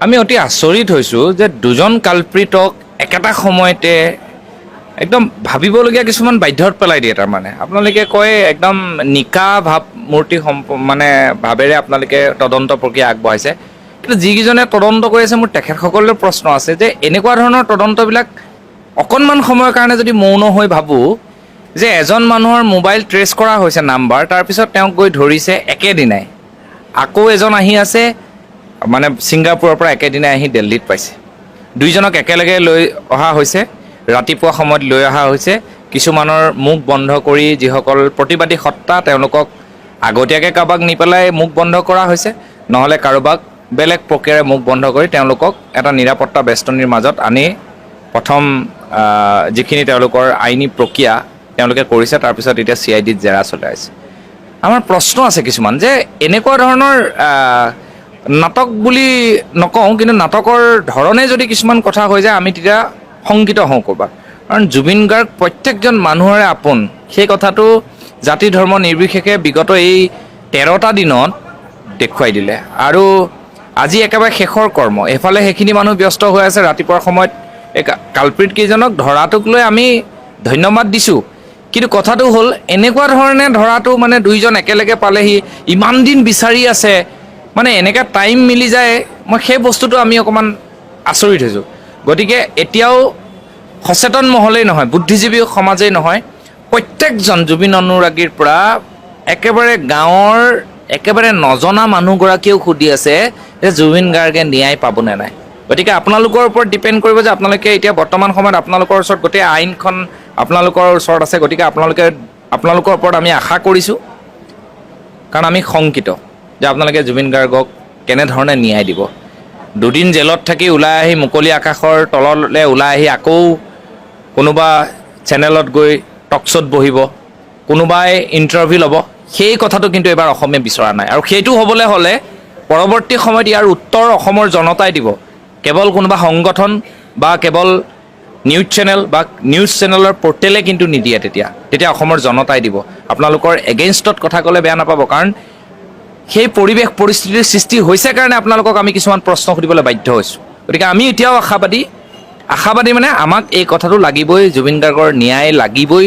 আমি অতি আচৰিত হৈছোঁ যে দুজন কালপ্ৰিতক একেটা সময়তে একদম ভাবিবলগীয়া কিছুমান বাধ্যত পেলাই দিয়ে। তাৰমানে আপোনালোকে কয় একদম নিকা ভাৱমূৰ্তি মানে ভাৱেৰে আপোনালোকে তদন্ত প্ৰক্ৰিয়া আগবঢ়াইছে, কিন্তু যিকেইজনে তদন্ত কৰি আছে মোৰ তেখেতসকলৰ প্ৰশ্ন আছে যে এনেকুৱা ধৰণৰ তদন্তবিলাক অকণমান সময়ৰ কাৰণে যদি মৌন হৈ ভাবোঁ যে এজন মানুহৰ মোবাইল ট্ৰেছ কৰা হৈছে নাম্বাৰ, তাৰপিছত তেওঁক গৈ ধৰিছে একেদিনাই, আকৌ এজন আহি আছে মানে ছিংগাপুৰৰ পৰা একেদিনাই আহি দিল্লীত পাইছে, দুইজনক একেলগে লৈ অহা হৈছে, ৰাতিপুৱা সময়ত লৈ অহা হৈছে, কিছুমানৰ মুখ বন্ধ কৰি যিসকল প্ৰতিবাদী সত্তা তেওঁলোকক আগতীয়াকৈ কাৰোবাক নি পেলাই মুখ বন্ধ কৰা হৈছে, নহ'লে কাৰোবাক বেলেগ প্ৰক্ৰিয়াৰে মুখ বন্ধ কৰি তেওঁলোকক এটা নিৰাপত্তা বেষ্টনীৰ মাজত আনি প্ৰথম যিখিনি তেওঁলোকৰ আইনী প্ৰক্ৰিয়া তেওঁলোকে কৰিছে, তাৰপিছত এতিয়া CIDত জেৰা চলাই আছে। আমাৰ প্ৰশ্ন আছে কিছুমান যে এনেকুৱা ধৰণৰ নাটক বুলি নকওঁ, কিন্তু নাটকৰ ধৰণে যদি কিছুমান কথা হৈ যায় আমি তেতিয়া শংকিত হওঁ ক'ৰবাত। কাৰণ জুবিন গাৰ্গ প্ৰত্যেকজন মানুহৰে আপোন, সেই কথাটো জাতি ধৰ্ম নিৰ্বিশেষে বিগত এই 13টা দিনত দেখুৱাই দিলে। আৰু আজি একেবাৰে শেষৰ কৰ্ম, এফালে সেইখিনি মানুহ ব্যস্ত হৈ আছে ৰাতিপুৱাৰ সময়ত এই কালপ্ৰিত কেইজনক ধৰাটোক লৈ আমি ধন্যবাদ দিছোঁ, কিন্তু কথাটো হ'ল এনেকুৱা ধৰণে ধৰাটো মানে দুইজন একেলগে পালেহি, ইমান দিন বিচাৰি আছে, মানে এনেকৈ টাইম মিলি যায়, মই সেই বস্তুটো আমি অকণমান আচৰিত হৈছোঁ। গতিকে এতিয়াও সচেতন মহলেই নহয়, বুদ্ধিজীৱী সমাজেই নহয়, প্ৰত্যেকজন জুবিন অনুৰাগীৰ পৰা একেবাৰে গাঁৱৰ একেবাৰে নজনা মানুহগৰাকীয়েও সুধি আছে যে জুবিন গাৰ্গে ন্যায় পাবনে নাই। গতিকে আপোনালোকৰ ওপৰত ডিপেণ্ড কৰিব যে আপোনালোকে এতিয়া বৰ্তমান সময়ত আপোনালোকৰ ওচৰত গোটেই আইনখন আপোনালোকৰ ওচৰত আছে, গতিকে আপোনালোকৰ ওপৰত আমি আশা কৰিছোঁ, কাৰণ আমি শংকিত যে আপোনালোকে জুবিন গাৰ্গক কেনেধৰণে ন্যায় দিব। দুদিন জেলত থাকি ওলাই আহি মুকলি আকাশৰ তললৈ ওলাই আহি আকৌ কোনোবা চেনেলত গৈ টকশ্ব'ত বহিব, কোনোবাই ইণ্টাৰভিউ ল'ব, সেই কথাটো কিন্তু এইবাৰ অসমে বিচৰা নাই। আৰু সেইটো হ'বলৈ হ'লে পৰৱৰ্তী সময়ত ইয়াৰ উত্তৰ অসমৰ জনতাই দিব, কেৱল কোনোবা সংগঠন বা কেৱল নিউজ চেনেল বা নিউজ চেনেলৰ পৰ্টেলে কিন্তু নিদিয়ে। তেতিয়া অসমৰ জনতাই দিব। আপোনালোকৰ এগেইনষ্টত কথা ক'লে বেয়া নাপাব, কাৰণ সেই পৰিৱেশ পৰিস্থিতিৰ সৃষ্টি হৈছে কাৰণে আপোনালোকক আমি কিছুমান প্ৰশ্ন সুধিবলৈ বাধ্য হৈছোঁ। গতিকে আমি এতিয়াও আশাবাদী মানে আমাক এই কথাটো লাগিবই, জুবিন গাৰ্গৰ ন্যায় লাগিবই।